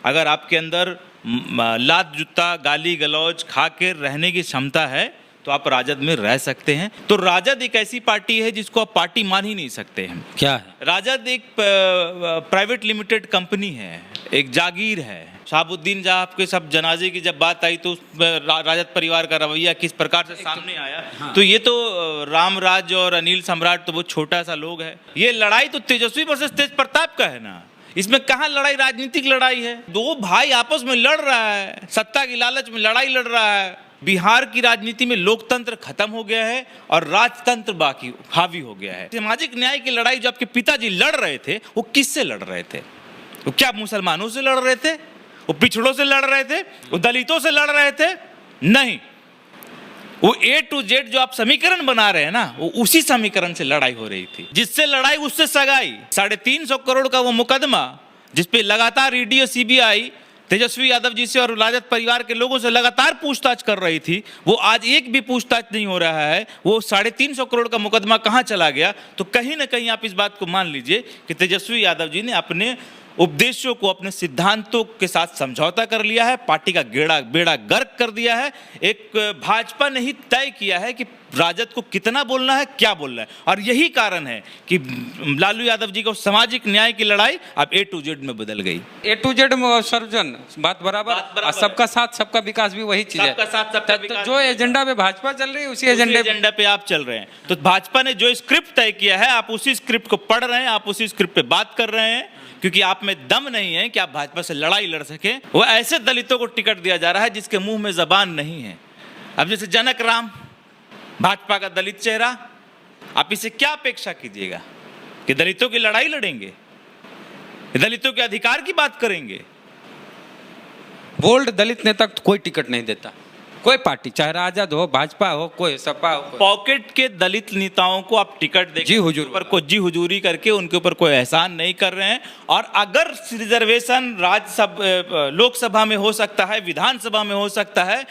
अगर आपके अंदर लात जूता गाली गलौज खा के रहने की क्षमता है तो आप राजद में रह सकते हैं। तो राजद एक ऐसी पार्टी है जिसको आप पार्टी मान ही नहीं सकते हैं। क्या है? राजद एक प्राइवेट लिमिटेड कंपनी है, एक जागीर है। शहाबुद्दीन साहब के सब जनाजे की जब बात आई तो राजद परिवार का रवैया किस प्रकार से सामने आया। हाँ। तो ये तो रामराज और अनिल सम्राट तो वो छोटा सा लोग है। ये लड़ाई तो तेजस्वी वर्सेस तेज प्रताप का है ना, इसमें कहाँ लड़ाई राजनीतिक लड़ाई है। दो भाई आपस में लड़ रहा है, सत्ता की लालच में लड़ाई लड़ रहा है। बिहार की राजनीति में लोकतंत्र खत्म हो गया है और राजतंत्र बाकी हावी हो गया है। सामाजिक न्याय की लड़ाई जो आपके पिताजी लड़ रहे थे वो किससे लड़ रहे थे? वो क्या मुसलमानों से लड़ रहे थे? वो पिछड़ों से लड़ रहे थे? वो दलितों से लड़ रहे थे? नहीं, वो A to Z जो आप समीकरण बना रहे हैं ना, वो उसी समीकरण से लड़ाई हो रही थी। जिससे लड़ाई उससे सगाई। 350 करोड़ का वो मुकदमा जिसपे लगातार ईडी और सीबीआई तेजस्वी यादव जी से और राजद परिवार के लोगों से लगातार पूछताछ कर रही थी, वो आज एक भी पूछताछ नहीं हो रहा है। वो 350 करोड़ का मुकदमा कहां चला गया? तो कहीं ना कहीं आप इस बात को मान लीजिए कि तेजस्वी यादव जी ने अपने उपदेशों को, अपने सिद्धांतों के साथ समझौता कर लिया है, पार्टी का बेड़ा गर्क कर दिया है। एक भाजपा ने ही तय किया है कि राजद को कितना बोलना है, क्या बोलना है। और यही कारण है कि लालू यादव जी को सामाजिक न्याय की लड़ाई अब A to Z में बदल गई। A to Z में सर्वजन बात बराबर, सबका साथ सबका विकास भी वही चीज है। सबका साथ सबका विकास, जो एजेंडा पे भाजपा चल रही है उसी एजेंडा पे आप चल रहे हैं। तो भाजपा ने जो स्क्रिप्ट तय किया है आप उसी स्क्रिप्ट को पढ़ रहे हैं, आप उसी स्क्रिप्ट पे बात कर रहे हैं, क्योंकि आप में दम नहीं है कि आप भाजपा से लड़ाई लड़ सके। वो ऐसे दलितों को टिकट दिया जा रहा है जिसके मुंह में जबान नहीं है। अब जैसे जनक राम, भाजपा का दलित चेहरा, आप इसे क्या अपेक्षा कीजिएगा कि दलितों की लड़ाई लड़ेंगे, दलितों के अधिकार की बात करेंगे? बोल्ड दलित नेता को कोई टिकट नहीं देता, कोई पार्टी, चाहे राजद हो, भाजपा हो, कोई सपा हो। पॉकेट के दलित नेताओं को आप टिकट देकर जी हुजूर पर कोई जी हुजूरी करके उनके ऊपर कोई एहसान नहीं कर रहे हैं। और अगर रिजर्वेशन लोकसभा में हो सकता है, विधानसभा में हो सकता है,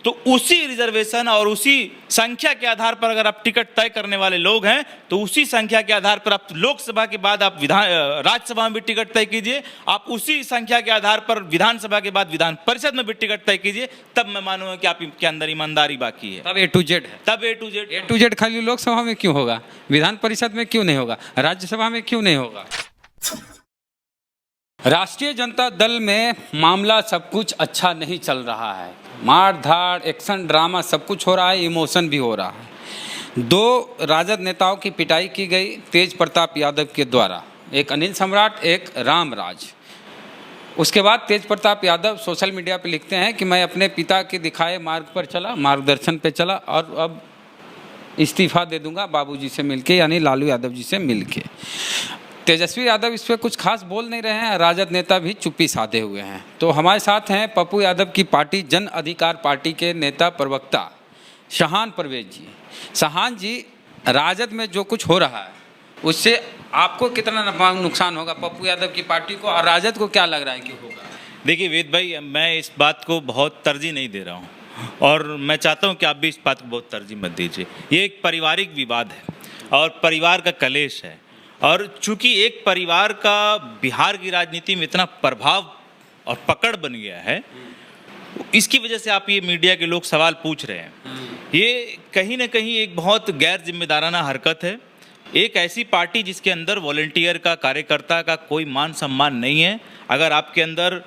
तो उसी रिजर्वेशन और उसी संख्या के आधार पर अगर आप टिकट तय करने वाले लोग हैं तो उसी संख्या के आधार पर आप लोकसभा के बाद आप राज्यसभा में भी टिकट तय कीजिए। आप उसी संख्या के आधार पर विधानसभा के बाद विधान परिषद में भी टिकट तय कीजिए। तब मैं मानूंगा कि आपके अंदर ईमानदारी बाकी है। तब A to Z है। तब A to Z खाली लोकसभा में क्यों होगा, विधान परिषद में क्यों नहीं होगा, राज्यसभा में क्यों नहीं होगा? राष्ट्रीय जनता दल में मामला सब कुछ अच्छा नहीं चल रहा है। मार धाड़, एक्शन, ड्रामा सब कुछ हो रहा है, इमोशन भी हो रहा है। 2 राजद नेताओं की पिटाई की गई तेज प्रताप यादव के द्वारा, एक अनिल सम्राट, एक रामराज। उसके बाद तेज प्रताप यादव सोशल मीडिया पे लिखते हैं कि मैं अपने पिता के दिखाए मार्ग पर चला, मार्गदर्शन पे चला और अब इस्तीफा दे दूंगा बाबूजी से मिलके, यानी लालू यादव जी से मिलके। तेजस्वी यादव इस पर कुछ खास बोल नहीं रहे हैं, राजद नेता भी चुप्पी साधे हुए हैं। तो हमारे साथ हैं पप्पू यादव की पार्टी जन अधिकार पार्टी के नेता प्रवक्ता शाहान परवेज जी। शाहान जी, राजद में जो कुछ हो रहा है उससे आपको कितना नुकसान होगा पप्पू यादव की पार्टी को, और राजद को क्या लग रहा है कि होगा? देखिए वेद भाई, मैं इस बात को बहुत तरजीह नहीं दे रहा हूँ और मैं चाहता हूँ कि आप भी इस बात को बहुत तरजीह मत दीजिए। ये एक पारिवारिक विवाद है और परिवार का कलेश है, और चूंकि एक परिवार का बिहार की राजनीति में इतना प्रभाव और पकड़ बन गया है, इसकी वजह से आप ये मीडिया के लोग सवाल पूछ रहे हैं। ये कहीं ना कहीं एक बहुत गैर जिम्मेदाराना हरकत है। एक ऐसी पार्टी जिसके अंदर वॉलंटियर का, कार्यकर्ता का कोई मान सम्मान नहीं है, अगर आपके अंदर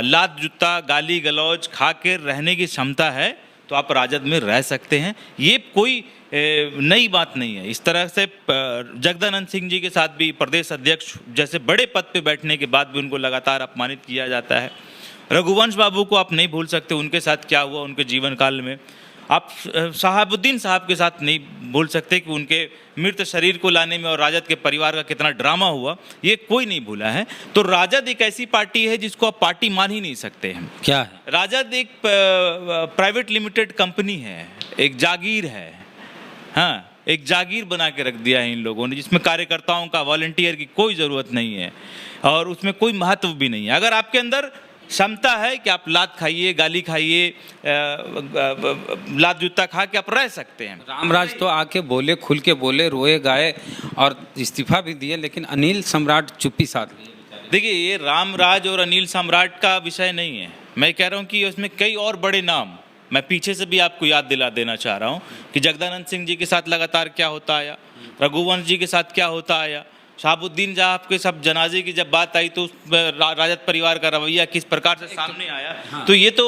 लात जूता गाली गलौज खा के रहने की क्षमता है तो आप राजद में रह सकते हैं। ये कोई नई बात नहीं है। इस तरह से जगदानंद सिंह जी के साथ भी प्रदेश अध्यक्ष जैसे बड़े पद पे बैठने के बाद भी उनको लगातार अपमानित किया जाता है। रघुवंश बाबू को आप नहीं भूल सकते, उनके साथ क्या हुआ उनके जीवन काल में। आप शहाबुद्दीन साहब के साथ नहीं भूल सकते कि उनके मृत शरीर को लाने में और राजद के परिवार का कितना ड्रामा हुआ, ये कोई नहीं भूला है। तो राजद एक ऐसी पार्टी है जिसको आप पार्टी मान ही नहीं सकते हैं। क्या है? राजद एक प्राइवेट लिमिटेड कंपनी है, एक जागीर है। हाँ, एक जागीर बना के रख दिया है इन लोगों ने, जिसमें कार्यकर्ताओं का, वॉलंटियर की कोई ज़रूरत नहीं है और उसमें कोई महत्व भी नहीं है। अगर आपके अंदर क्षमता है कि आप लात खाइए, गाली खाइए, लात जूता खा के आप रह सकते हैं। रामराज तो आके बोले, खुल के बोले, रोए गाए और इस्तीफा भी दिए, लेकिन अनिल सम्राट चुप्पी साध लिए। देखिए, ये रामराज और अनिल सम्राट का विषय नहीं है। मैं कह रहा हूँ कि उसमें कई और बड़े नाम, मैं पीछे से भी आपको याद दिला देना चाह रहा हूँ कि जगदानंद सिंह जी के साथ लगातार क्या होता आया, रघुवंश जी के साथ क्या होता आया, शहाबुद्दीन जहाँ आपके सब जनाजे की जब बात आई तो राजद परिवार का रवैया किस प्रकार से सामने आया। हाँ। तो ये तो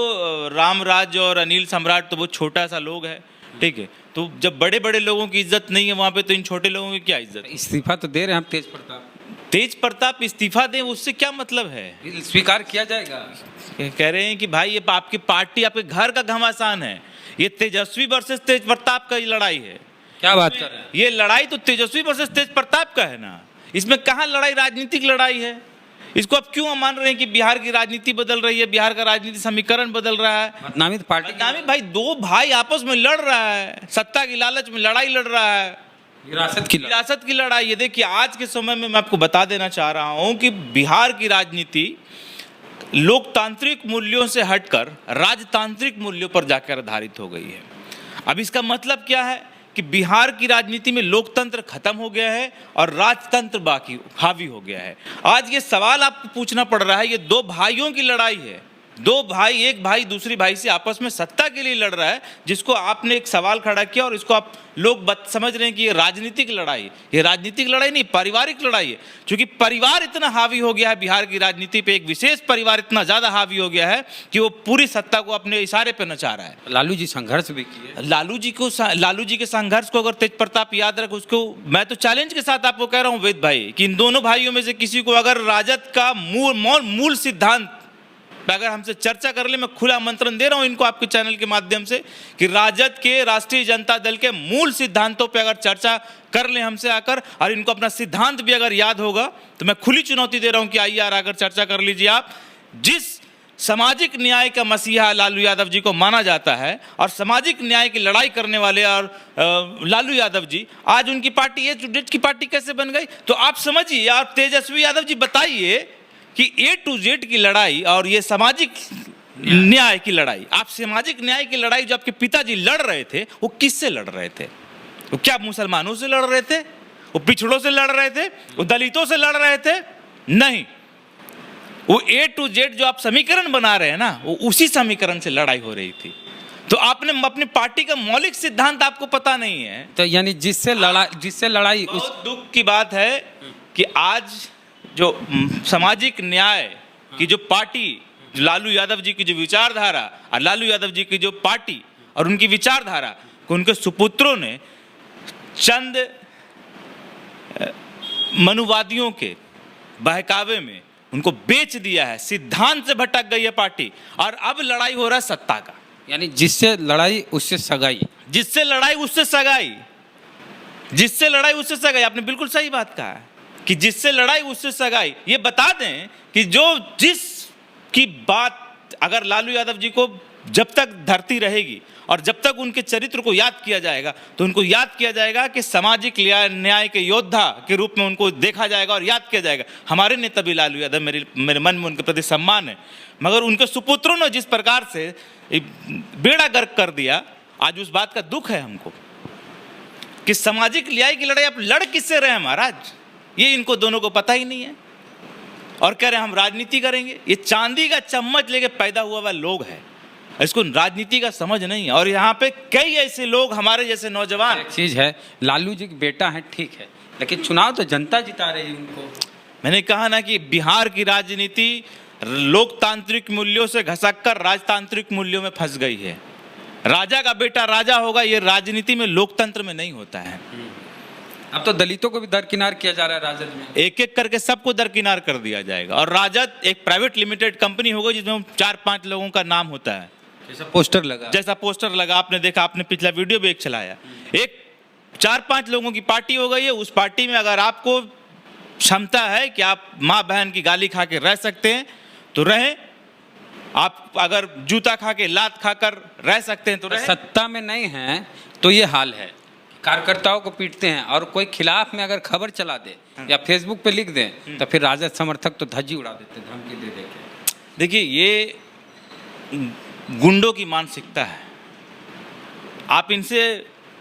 रामराज और अनिल सम्राट तो बहुत छोटा सा लोग है, ठीक है। तो जब बड़े बड़े लोगों की इज्जत नहीं है वहाँ पे, तो इन छोटे लोगों की क्या इज्जत? इस्तीफा तो दे रहे हैं हम तेज प्रताप इस्तीफा दें, उससे क्या मतलब है? स्वीकार किया जाएगा। कह रहे हैं कि भाई ये आपकी पार्टी, आपके घर का घमासान है। ये तेजस्वी वर्सेस तेज प्रताप का लड़ाई है। क्या बात कर रहे हैं? ये लड़ाई तो तेजस्वी वर्सेस तेज प्रताप का है ना, इसमें कहाँ लड़ाई राजनीतिक लड़ाई है? इसको आप क्यों मान रहे हैं कि बिहार की राजनीति बदल रही है, बिहार का राजनीति समीकरण बदल रहा है? बदनामी तो पार्टी बदनामी भाई, दो भाई आपस में लड़ रहा है, सत्ता की लालच में लड़ाई लड़ रहा है, विरासत की लड़ाई। ये देखिए, आज के समय में मैं आपको बता देना चाह रहा हूं कि बिहार की राजनीति लोकतांत्रिक मूल्यों से हटकर राजतांत्रिक मूल्यों पर जाकर आधारित हो गई है। अब इसका मतलब क्या है कि बिहार की राजनीति में लोकतंत्र खत्म हो गया है और राजतंत्र बाकी हावी हो गया है। आज ये सवाल आपको पूछना पड़ रहा है, ये दो भाइयों की लड़ाई है, दो भाई, एक भाई दूसरी भाई से आपस में सत्ता के लिए लड़ रहा है, जिसको आपने एक सवाल खड़ा किया और इसको आप लोग समझ रहे हैं कि ये राजनीतिक लड़ाई है। ये राजनीतिक लड़ाई नहीं, पारिवारिक लड़ाई है। क्योंकि परिवार इतना हावी हो गया है बिहार की राजनीति पे, एक विशेष परिवार इतना ज्यादा हावी हो गया है कि वो पूरी सत्ता को अपने इशारे पे नचा रहा है। लालू जी संघर्ष भी किए। लालू जी के संघर्ष को अगर तेज प्रताप याद रख, उसको मैं तो चैलेंज के साथ आपको कह रहा हूँ वेद भाई, कि इन दोनों भाइयों में से किसी को अगर राजद का मूल सिद्धांत अगर हमसे चर्चा कर ले, मैं खुला आमंत्रण दे रहा हूं इनको आपके चैनल के माध्यम से कि राजद के, राष्ट्रीय जनता दल के मूल सिद्धांतों पे अगर चर्चा कर ले हमसे आकर, और इनको अपना सिद्धांत भी अगर याद होगा, तो मैं खुली चुनौती दे रहा हूं कि आइए यार आकर चर्चा कर लीजिए आप। जिस सामाजिक न्याय का मसीहा लालू यादव जी को माना जाता है और सामाजिक न्याय की लड़ाई करने वाले और लालू यादव जी, आज उनकी पार्टी ए टू जेड की पार्टी कैसे बन गई? तो आप समझिए, आप तेजस्वी यादव जी बताइए कि ए टू जेड की लड़ाई और ये सामाजिक न्याय की लड़ाई, आप सामाजिक न्याय की लड़ाई जो आपके पिताजी लड़ रहे थे, वो किससे लड़ रहे थे? वो क्या मुसलमानों से लड़ रहे थे? वो पिछड़ों से लड़ रहे थे? वो दलितों से लड़ रहे थे? नहीं, वो ए टू जेड जो आप समीकरण बना रहे हैं ना, वो उसी समीकरण से लड़ाई हो रही थी। तो आपने अपनी पार्टी का मौलिक सिद्धांत आपको पता नहीं है। तो यानी जिससे लड़ाई बहुत दुख की बात है कि आज जो सामाजिक न्याय की जो पार्टी, लालू यादव जी की जो विचारधारा और लालू यादव जी की जो पार्टी और उनकी विचारधारा को उनके सुपुत्रों ने चंद मनुवादियों के बहकावे में उनको बेच दिया है। सिद्धांत से भटक गई है पार्टी और अब लड़ाई हो रहा है सत्ता का। यानी जिससे लड़ाई उससे सगाई, जिससे लड़ाई उससे सगाई, जिससे लड़ाई उससे सगाई। आपने बिल्कुल सही बात कहा है कि जिससे लड़ाई उससे सगाई। ये बता दें कि जिस की बात अगर लालू यादव जी को जब तक धरती रहेगी और जब तक उनके चरित्र को याद किया जाएगा, तो उनको याद किया जाएगा कि सामाजिक न्याय के योद्धा के रूप में उनको देखा जाएगा और याद किया जाएगा। हमारे नेता भी लालू यादव, मेरे मन में उनके प्रति सम्मान है, मगर उनके सुपुत्रों ने जिस प्रकार से बेड़ा गर्क कर दिया, आज उस बात का दुख है हमको कि सामाजिक न्याय की लड़ाई आप लड़ किससे रहे हैं महाराज? ये इनको दोनों को पता ही नहीं है और कह रहे हैं हम राजनीति करेंगे। ये चांदी का चम्मच लेके पैदा हुआ हुआ लोग है, इसको राजनीति का समझ नहीं है। और यहाँ पे कई ऐसे लोग हमारे जैसे नौजवान, एक चीज है, लालू जी का बेटा है ठीक है, लेकिन चुनाव तो जनता जिता रही है उनको। मैंने कहा ना कि बिहार की राजनीति लोकतांत्रिक मूल्यों से घसककर राजतांत्रिक मूल्यों में फंस गई है। राजा का बेटा राजा होगा, ये राजनीति में, लोकतंत्र में नहीं होता है। अब तो दलितों को भी दरकिनार किया जा रहा है राजद में, एक एक करके सबको दरकिनार कर दिया जाएगा। और राजद एक प्राइवेट लिमिटेड कंपनी होगी जिसमें 4-5 लोगों का नाम होता है, जैसा पोस्टर लगा, आपने देखा, आपने पिछला वीडियो भी एक चलाया। एक 4-5 लोगों की पार्टी हो गई है। उस पार्टी में अगर आपको क्षमता है कि आप माँ बहन की गाली खा के रह सकते हैं तो रहें, आप अगर जूता खा के लात खाकर रह सकते हैं तो रहें। सत्ता में नहीं है तो ये हाल है, कार्यकर्ताओं को पीटते हैं और कोई खिलाफ में अगर खबर चला दे या फेसबुक पे लिख दे तो फिर राजद समर्थक तो धज्जी उड़ा देते, धमकी दे के। देखिए, ये गुंडों की मानसिकता है। आप इनसे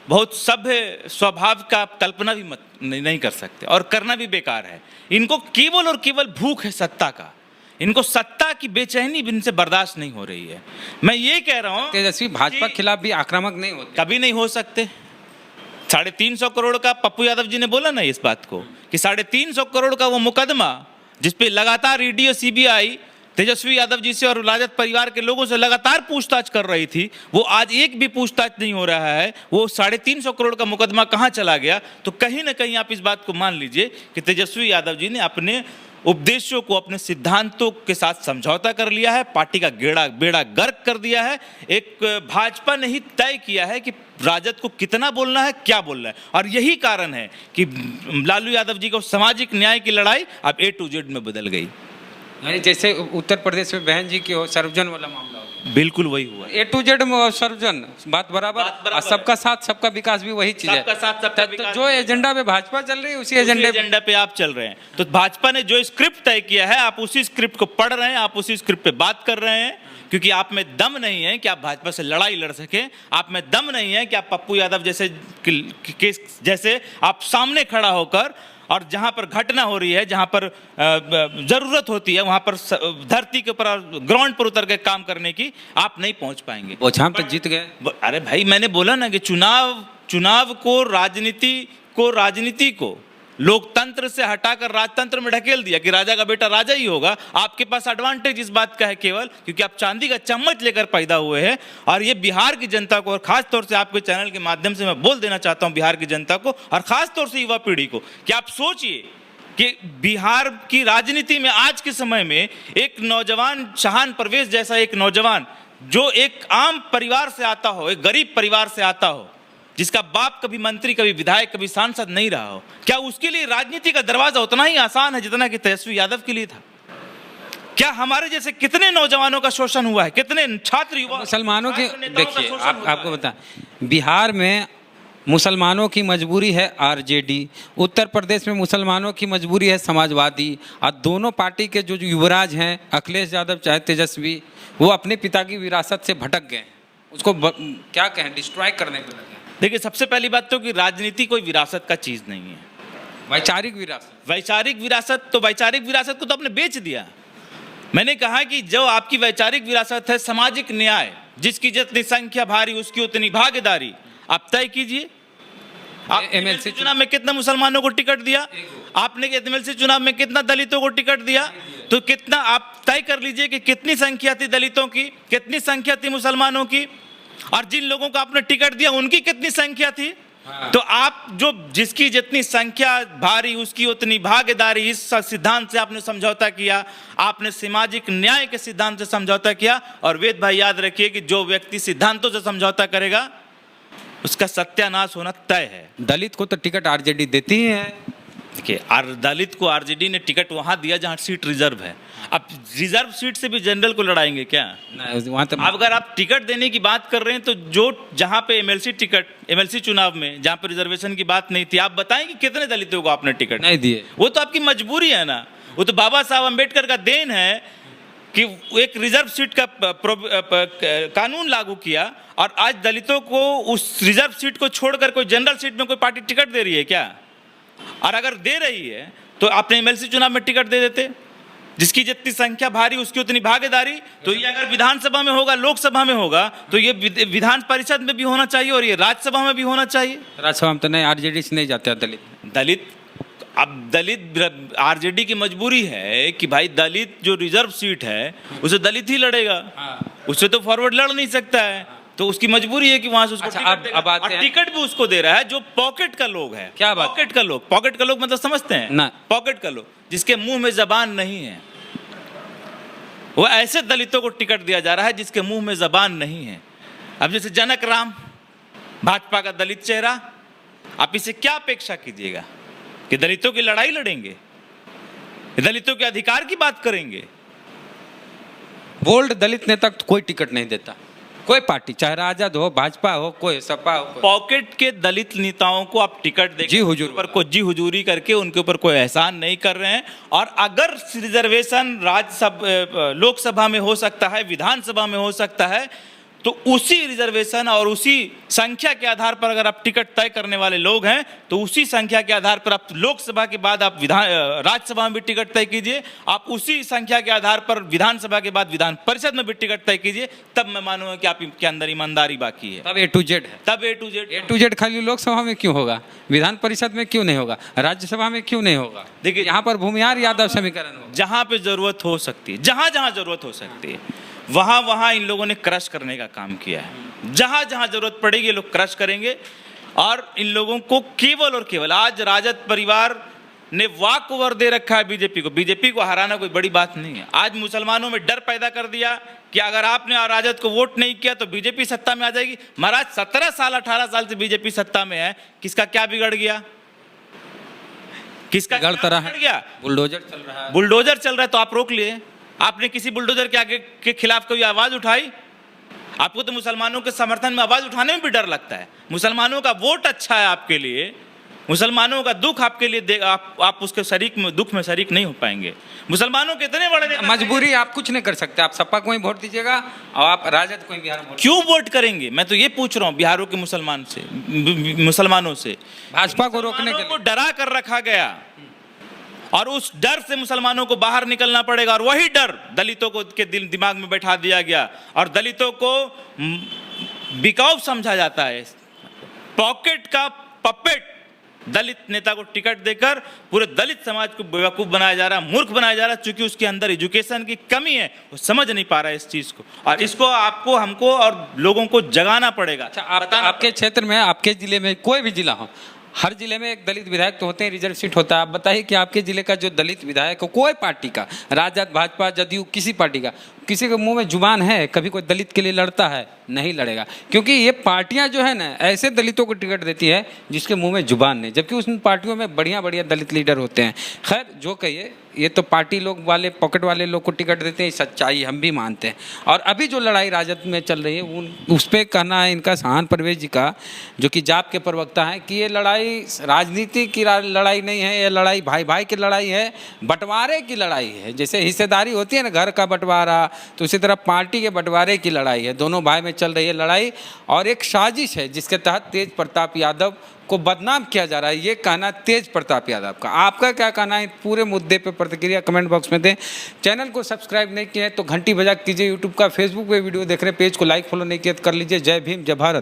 बहुत सभ्य स्वभाव का आप कल्पना भी मत नहीं कर सकते, और करना भी बेकार है। इनको केवल और केवल भूख है सत्ता का, इनको सत्ता की बेचैनी भी इनसे बर्दाश्त नहीं हो रही है। मैं ये कह रहा हूँ तेजस्वी भाजपा के खिलाफ भी आक्रामक नहीं होते, कभी नहीं हो सकते। 350 करोड़ का पप्पू यादव जी ने बोला ना इस बात को कि 350 करोड़ का वो मुकदमा जिसपे लगातार ईडी और सीबीआई तेजस्वी यादव जी से और राजद परिवार के लोगों से लगातार पूछताछ कर रही थी, वो आज एक भी पूछताछ नहीं हो रहा है। वो 350 करोड़ का मुकदमा कहाँ चला गया? तो कहीं ना कहीं आप इस बात को मान लीजिए कि तेजस्वी यादव जी ने अपने उपदेशों को, अपने सिद्धांतों के साथ समझौता कर लिया है, पार्टी का बेड़ा गर्क कर दिया है। एक भाजपा ने ही तय किया है कि राजद को कितना बोलना है, क्या बोलना है, और यही कारण है कि लालू यादव जी को सामाजिक न्याय की लड़ाई अब A to Z में बदल गई। यानी जैसे उत्तर प्रदेश में बहन जी की हो सर्वजन वाला मामला हो, बिल्कुल वही हुआ। A to Z में सर्वजन बात बराबर, और सबका साथ सबका विकास भी वही चीज है। सबका साथ सबका तो विकास, जो एजेंडा पे भाजपा चल रही है उसी एजेंडा पे आप चल रहे हैं। तो भाजपा ने जो स्क्रिप्ट तय किया है, आप उसी स्क्रिप्ट को पढ़ रहे हैं, आप उसी स्क्रिप्ट पे बात कर रहे हैं, क्योंकि आप में दम नहीं है कि आप भाजपा से लड़ाई लड़ सकें। आप में दम नहीं है कि आप पप्पू यादव जैसे आप सामने खड़ा होकर, और जहां पर घटना हो रही है, जहां पर जरूरत होती है, वहां पर धरती के ऊपर ग्राउंड पर उतर के काम करने की आप नहीं पहुंच पाएंगे। वो हम तो जीत गए। अरे भाई, मैंने बोला ना कि चुनाव को, राजनीति को लोकतंत्र से हटाकर राजतंत्र में ढकेल दिया कि राजा का बेटा राजा ही होगा। आपके पास एडवांटेज इस बात का है केवल क्योंकि आप चांदी का चम्मच लेकर पैदा हुए हैं। और ये बिहार की जनता को, और खास तौर से आपके चैनल के माध्यम से मैं बोल देना चाहता हूं बिहार की जनता को, और खास तौर से युवा पीढ़ी को, कि आप सोचिए कि बिहार की राजनीति में आज के समय में एक नौजवान, शाहान परवेज जैसा एक नौजवान जो एक आम परिवार से आता हो, एक गरीब परिवार से आता हो, जिसका बाप कभी मंत्री, कभी विधायक, कभी सांसद नहीं रहा हो, क्या उसके लिए राजनीति का दरवाजा उतना ही आसान है जितना कि तेजस्वी यादव के लिए था? क्या हमारे जैसे कितने नौजवानों का शोषण हुआ है, कितने छात्र युवा मुसलमानों की, देखिए आपको बता, बिहार में मुसलमानों की मजबूरी है आरजेडी, उत्तर प्रदेश में मुसलमानों की मजबूरी है समाजवादी, और दोनों पार्टी के जो युवराज हैं अखिलेश यादव चाहे तेजस्वी, वो अपने पिता की विरासत से भटक गए, उसको क्या कहें, डिस्ट्रॉय करने को लगे। देखिए, सबसे पहली बात तो कि राजनीति कोई विरासत का चीज नहीं है, वैचारिक विरासत। वैचारिक विरासत को तो आपने बेच दिया। मैंने कहा कि जो आपकी वैचारिक विरासत है, सामाजिक न्याय, जिसकी जितनी संख्या भारी उसकी उतनी भागीदारी, आप तय कीजिए। आप एमएलसी चुनाव में कितना मुसलमानों को टिकट दिया, आपने एमएलसी चुनाव में कितना दलितों को टिकट दिया, तो कितना आप तय कर लीजिए कि कितनी संख्या थी दलितों की, कितनी संख्या थी मुसलमानों की, और जिन लोगों को आपने टिकट दिया उनकी कितनी संख्या थी। तो आप जो जिसकी जितनी संख्या भारी उसकी उतनी भागीदारी, इस सिद्धांत से आपने समझौता किया, आपने सामाजिक न्याय के सिद्धांत से समझौता किया। और वेद भाई याद रखिए कि जो व्यक्ति सिद्धांतों से समझौता करेगा उसका सत्यानाश होना तय है। दलित को तो टिकट आरजेडी देती ही है। देखिए, दलित को आरजेडी ने टिकट वहां दिया जहां सीट रिजर्व है। अब रिजर्व सीट से भी जनरल को लड़ाएंगे क्या? वहां तो अगर आप टिकट देने की बात कर रहे हैं तो जो जहां पे एमएलसी चुनाव में जहां पे रिजर्वेशन की बात नहीं थी, आप बताएं कि कितने दलितों को आपने टिकट नहीं दिए? वो तो आपकी मजबूरी है ना, वो तो बाबा साहब अम्बेडकर का देन है कि एक रिजर्व सीट का कानून लागू किया, और आज दलितों को उस रिजर्व सीट को छोड़कर कोई जनरल सीट में कोई पार्टी टिकट दे रही है क्या? और अगर दे रही है तो आपने एमएलसी चुनाव में टिकट दे देते, जिसकी जितनी संख्या भारी उसकी उतनी भागीदारी। तो ये अगर विधानसभा में होगा, लोकसभा में होगा, तो ये विधान परिषद में भी होना चाहिए और ये राज्यसभा में भी होना चाहिए। राज्यसभा में तो नहीं, आरजेडी से नहीं जाते दलित आरजेडी की मजबूरी है कि भाई दलित जो रिजर्व सीट है उसे दलित ही लड़ेगा, उससे तो फॉरवर्ड लड़ नहीं सकता है, तो उसकी मजबूरी है कि वहां से उसको टिकट भी उसको दे रहा है जो पॉकेट का लोग है। क्या बात? पॉकेट का लोग मतलब समझते हैं ना? पॉकेट का लोग जिसके मुंह में जबान नहीं है, वो ऐसे दलितों को टिकट दिया जा रहा है जिसके मुंह में जबान नहीं है। अब जैसे जनक राम, भाजपा का दलित चेहरा, आप इसे क्या अपेक्षा कीजिएगा कि दलितों की लड़ाई लड़ेंगे, दलितों के अधिकार की बात करेंगे? बोल्ड दलित नेता को कोई टिकट नहीं देता, कोई पार्टी, चाहे राजद हो, भाजपा हो, कोई सपा हो। पॉकेट के दलित नेताओं को आप टिकट देकर जी हुजूर पर कोई जी हुजूरी करके उनके ऊपर कोई एहसान नहीं कर रहे हैं। और अगर रिजर्वेशन लोकसभा में हो सकता है, विधानसभा में हो सकता है, तो उसी रिजर्वेशन और उसी संख्या के आधार पर अगर आप टिकट तय करने वाले लोग हैं तो उसी संख्या के आधार पर आप लोकसभा के बाद आप राज्यसभा में भी टिकट तय कीजिए, आप उसी संख्या के आधार पर विधानसभा के बाद विधान परिषद में भी टिकट तय कीजिए, तब मैं मानूंगा कि आपके अंदर ईमानदारी बाकी है। तब A to Z है। तब A to Z खाली लोकसभा में क्यों होगा, विधान परिषद में क्यों नहीं होगा, राज्यसभा में क्यों नहीं होगा? देखिए, यहाँ पर भूमिहार यादव समीकरण होगा। जहाँ पे जरूरत हो सकती है, जहाँ जहाँ जरूरत हो सकती है, वहाँ वहाँ इन लोगों ने क्रश करने का काम किया है। जहाँ जहाँ जरूरत पड़ेगी ये लोग क्रश करेंगे। और इन लोगों को केवल और केवल आज राजद परिवार ने वॉक ओवर दे रखा है बीजेपी को। बीजेपी को हराना कोई बड़ी बात नहीं है। आज मुसलमानों में डर पैदा कर दिया कि अगर आपने राजद को वोट नहीं किया तो बीजेपी सत्ता में आ जाएगी। महाराज 17 साल 18 साल से बीजेपी सत्ता में है, किसका क्या बिगड़ गया? किसका बिगड़ गया? बुलडोजर चल रहा है। बुलडोजर चल रहा है तो आप रोक लिए। आपने किसी बुलडोजर के आगे के खिलाफ कोई आवाज उठाई? आपको तो मुसलमानों के समर्थन में आवाज उठाने में भी डर लगता है। मुसलमानों का वोट अच्छा है आपके लिए, मुसलमानों का दुख आपके लिए आप उसके शरीक में दुख में शरीक नहीं हो पाएंगे। मुसलमानों के इतने बड़े मजबूरी, आप कुछ नहीं कर सकते। आप सपा को ही वोट दीजिएगा और आप राजद को ही बिहार में क्यों वोट करेंगे? मैं तो ये पूछ रहा हूँ बिहारों के मुसलमानों से। भाजपा को रोकने के लिए डरा कर रखा गया और उस डर से मुसलमानों को बाहर निकलना पड़ेगा। और वही डर दलितों को के दिमाग में बैठा दिया गया और दलितों को बिकाऊ समझा जाता है। पॉकेट का पपेट दलित नेता को टिकट देकर पूरे दलित समाज को बेवकूफ बनाया जा रहा है, मूर्ख बनाया जा रहा है। चूंकि उसके अंदर एजुकेशन की कमी है, वो समझ नहीं पा रहा है इस चीज को। और इसको आपको, हमको और लोगों को जगाना पड़ेगा। अच्छा, आपके क्षेत्र में, आपके जिले में, कोई भी जिला हो, हर जिले में एक दलित विधायक तो होते हैं, रिजर्व सीट होता है। आप बताइए कि आपके जिले का जो दलित विधायक हो, कोई पार्टी का, राजद, भाजपा, जदयू, किसी पार्टी का, किसी के मुंह में जुबान है कभी कोई दलित के लिए लड़ता है? नहीं लड़ेगा। क्योंकि ये पार्टियां जो है ना, ऐसे दलितों को टिकट देती है जिसके मुंह में जुबान नहीं, जबकि उस पार्टियों में बढ़िया बढ़िया दलित लीडर होते हैं। खैर जो कहिए, ये तो पार्टी लोग वाले, पॉकेट वाले लोग को टिकट देते हैं, सच्चाई हम भी मानते हैं। और अभी जो लड़ाई राजद में चल रही है उस पर कहना है इनका, शाहन परवेज जी का, जो कि जाप के प्रवक्ता हैं, कि ये लड़ाई राजनीति की लड़ाई नहीं है, ये लड़ाई भाई भाई की लड़ाई है, बंटवारे की लड़ाई है। जैसे हिस्सेदारी होती है ना, घर का बंटवारा, तो उसी तरह पार्टी के बंटवारे की लड़ाई है। दोनों भाई में चल रही है लड़ाई और एक साजिश है जिसके तहत तेज प्रताप यादव को बदनाम किया जा रहा है। ये कहना तेज प्रताप यादव का। आपका क्या कहना है पूरे मुद्दे पे? प्रतिक्रिया कमेंट बॉक्स में दें। चैनल को सब्सक्राइब नहीं किए तो घंटी बजा कीजिए। यूट्यूब का, फेसबुक पे वीडियो देख रहे हैं, पेज को लाइक फॉलो नहीं किया तो कर लीजिए। जय भीम, जय भारत।